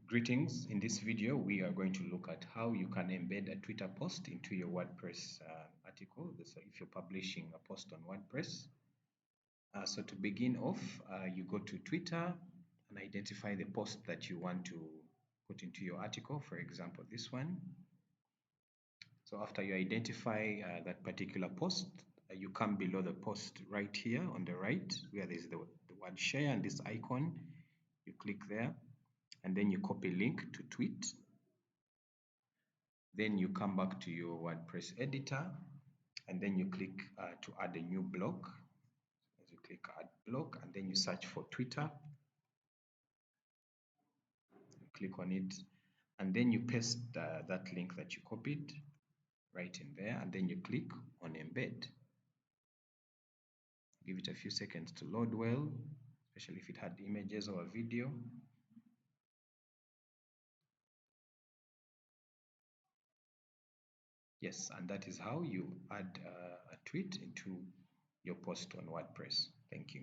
Greetings. In this video, we are going to look at how you can embed a Twitter post into your WordPress article. So if you're publishing a post on WordPress. So to begin off, you go to Twitter and identify the post that you want to put into your article. For example, this one. So after you identify that particular post, you come below the post right here on the right where there's the word share and this icon. You click there and then you copy link to tweet. Then you come back to your WordPress editor and then you click to add a new block. As you click add block and then you search for Twitter. You click on it and then you paste that link that you copied right in there and then you click on embed. Give it a few seconds to load well, especially if it had images or a video. Yes, and that is how you add a tweet into your post on WordPress. Thank you.